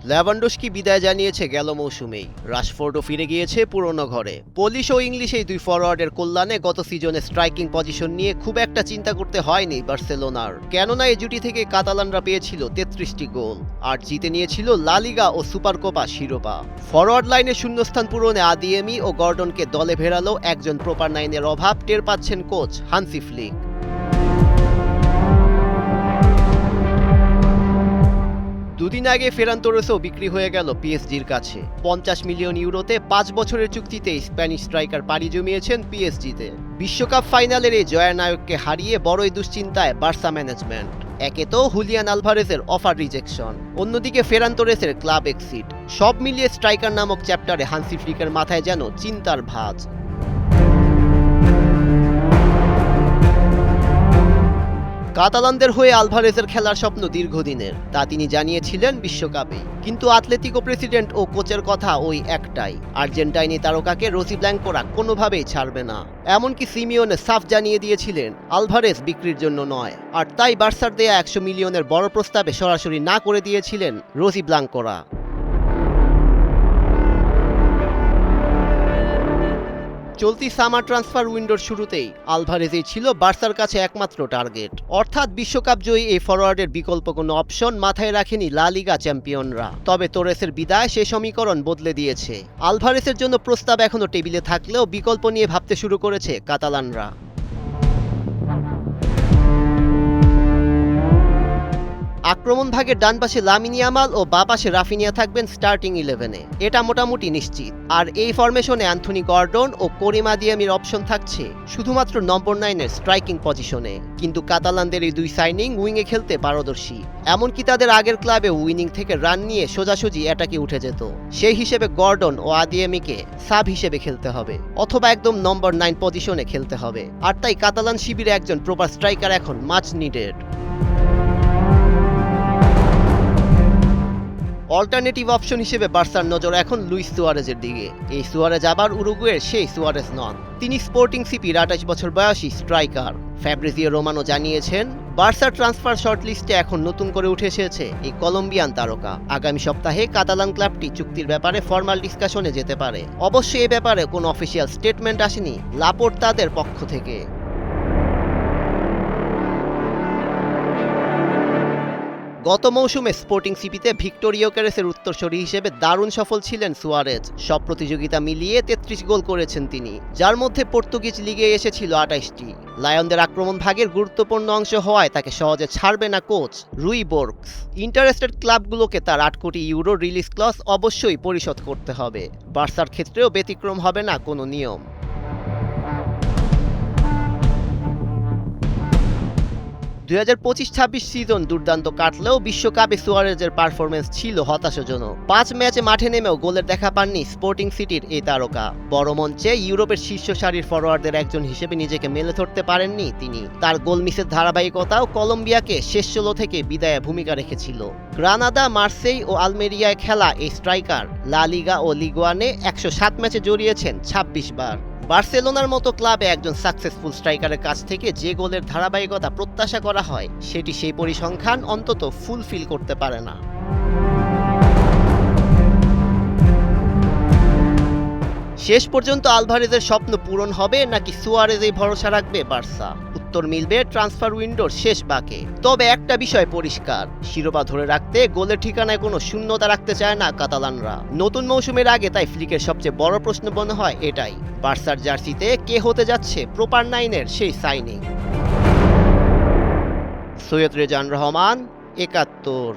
Lewandowski বিদায় জানিয়েছে গেল মৌসুমেই। রাশফোর্ডও ফিরে গিয়েছে পুরনো ঘরে। পোলিশ ও ইংলিশ এই দুই ফরোয়ার্ডের কল্যাণে গত সিজনে স্ট্রাইকিং পজিশন নিয়ে খুব একটা চিন্তা করতে হয়নি বার্সেলোনার, কেননা এই জুটি থেকে কাতালানরা পেয়েছিল 33টি গোল আর জিতে নিয়েছিল লা লিগা ও সুপার কোপা শিরোপা। ফরওয়ার্ড লাইনে শূন্যস্থান পূরণে আদিয়েমি ও গর্ডনকে দলে ভেড়ালেও একজন প্রপার নাইনের অভাব টের পাচ্ছেন কোচ হান্সি ফ্লিক। দুদিন আগে ফেরান তোরেসও বিক্রি হয়ে গেল পিএসজির কাছে। 50 মিলিয়ন ইউরোতে 5 বছরের চুক্তিতে স্প্যানিশ স্ট্রাইকার পাড়ি জমিয়েছেন পিএসজিতে। বিশ্বকাপ ফাইনালের এই জয়ানায়ককে হারিয়ে বড়ই দুশ্চিন্তায় বার্সা ম্যানেজমেন্ট। একে তো হুলিয়ান আলভারেজের অফার রিজেকশন, অন্যদিকে ফেরান তোরেসের ক্লাব এক্সিট, সব মিলিয়ে স্ট্রাইকার নামক চ্যাপ্টারে হান্সি ফ্লিকের মাথায় যেন চিন্তার ভাঁজ। কাতালানদের হয়ে আলভারেজের খেলার স্বপ্ন দীর্ঘদিনের, তা তিনি জানিয়েছিলেন বিশ্বকাপে। কিন্তু আতলেতিকো প্রেসিডেন্ট ও কোচের কথা ওই একটাই, আর্জেন্টাইনি তারকাকে রোসি ব্ল্যাঙ্কোরা কোনোভাবেই ছাড়বে না। এমনকি সিমিওনে সাফ জানিয়ে দিয়েছিলেন আলভারেজ বিক্রির জন্য নয়, আর তাই বার্সার দেয়া 100 মিলিয়নের বড় প্রস্তাবে সরাসরি না করে দিয়েছিলেন রোসি ব্ল্যাঙ্কোরা। চলতি সামার ট্রান্সফার উইন্ডোর শুরুতেই আলভারেজই ছিল বার্সার কাছে একমাত্র টার্গেট, অর্থাৎ বিশ্বকাপ জয়ী এই ফরওয়ার্ডের বিকল্প কোনো অপশন মাথায় রাখেনি লা লিগা চ্যাম্পিয়নরা। তবে তোরেসের বিদায় সে সমীকরণ বদলে দিয়েছে। আলভারেজের জন্য প্রস্তাব এখনও টেবিলে থাকলেও বিকল্প নিয়ে ভাবতে শুরু করেছে কাতালানরা। আক্রমণ ভাগের ডান পাশে লামিন ইয়ামাল ও বাঁ পাশে রাফিনিয়া থাকবেন স্টার্টিং 11-এ, এটা মোটামুটি নিশ্চিত। আর এই ফরমেশনে অ্যান্থনি গর্ডন ও করিম আদিয়ামির অপশন থাকছে শুধুমাত্র নম্বর 9-এর স্ট্রাইকিং পজিশনে। কিন্তু কাতালানদের এই দুই সাইনিং উইংয়ে খেলতে পারদর্শী, এমনকি তাদের আগের ক্লাবে উইনিং থেকে রান নিয়ে সোজাসুজি অ্যাটাকে উঠে যেত। সেই হিসেবে গর্ডন ও আদিয়ামিকে সাব হিসেবে খেলতে হবে, অথবা একদম নম্বর 9 পজিশনে খেলতে হবে। আর তাই কাতালান শিবিরে একজন প্রপার স্ট্রাইকার এখন মাচ নিডেড। অল্টারনেটিভ অপশন হিসেবে বার্সার নজর এখন লুইস সুয়ারেজের দিকে। এই সুয়ারেজ আবার উরুগুয়ের সেই সুয়ারেজ নন, তিনি স্পোর্টিং সিপির 28 বছর বয়সী স্ট্রাইকার। ফ্যাব্রিজিও রোমানো জানিয়েছেন বার্সার ট্রান্সফার শর্টলিস্টে এখন নতুন করে উঠে এসেছে এই কলম্বিয়ান তারকা। আগামী সপ্তাহে কাতালান ক্লাবটি চুক্তির ব্যাপারে ফর্মাল ডিসকাশনে যেতে পারে। অবশ্যই এ ব্যাপারে কোনো অফিসিয়াল স্টেটমেন্ট আসেনি লাপোর্তাদের পক্ষ থেকে। গত মৌসুমে স্পোর্টিং সিপিতে ভিক্টর ইয়োকেরেসের উত্তরসূরি হিসেবে দারুণ সফল ছিলেন সুয়ারেজ। সব প্রতিযোগিতা মিলিয়ে 33 গোল করেছেন তিনি, যার মধ্যে পর্তুগিজ লিগে এসেছিল 28টি। লায়নদের আক্রমণ ভাগের গুরুত্বপূর্ণ অংশ হওয়ায় তাকে সহজে ছাড়বে না কোচ রুই বোর্গস। ইন্টারেস্টেড ক্লাবগুলোকে তার 8 কোটি ইউরো রিলিজ ক্লজ অবশ্যই পরিশোধ করতে হবে। বার্সার ক্ষেত্রেও ব্যতিক্রম হবে না কোনো নিয়ম। 2025-26 সিজন দুর্দান্ত কাটলেও বিশ্বকাপে সুয়ারেজের পারফরমেন্স ছিল হতাশাজনক। 5 ম্যাচে মাঠে নেমেও গোলের দেখা পাননি স্পোর্টিং সিটির এই তারকা। বড় মঞ্চে ইউরোপের শীর্ষ সারির ফরোয়ার্ডদের একজন হিসেবে নিজেকে মেলে ধরতে পারেননি তিনি। তার গোল মিসের ধারাবাহিকতাও কলম্বিয়াকে শেষ 16 থেকে বিদায়ে ভূমিকা রেখেছিল। গ্রানাদা, মার্সেই ও আলমেরিয়ায় খেলা এই স্ট্রাইকার লা লিগা ও লিগ ওয়ানে 107 ম্যাচে জড়িয়েছেন 26 বার। বার্সেলোনার মতো ক্লাবে একজন সাকসেসফুল স্ট্রাইকারের কাছ থেকে যে গোলের ধারাবাহিকতা প্রত্যাশা করা হয়, সেটি সেই পরিসংখ্যান অন্তত ফুলফিল করতে পারে না। শেষ পর্যন্ত আলভারেজের স্বপ্ন পূরণ হবে নাকি সুয়ারেজেই ভরসা রাখবে বার্সা? উত্তর মিলবে ট্রান্সফার উইন্ডোর শেষ বাঁকে। তবে একটা বিষয় পরিষ্কার, শিরোপা ধরে রাখতে গোলের ঠিকানায় কোনো শূন্যতা রাখতে চায় না কাতালানরা। নতুন মৌসুমের আগে তাই ফ্লিকের সবচেয়ে বড় প্রশ্ন মনে হয় এটাই, বার্সার জার্সিতে কে হতে যাচ্ছে প্রপার 9-এর সেই সাইনিং। সৈয়দ রেজান রহমান, 71।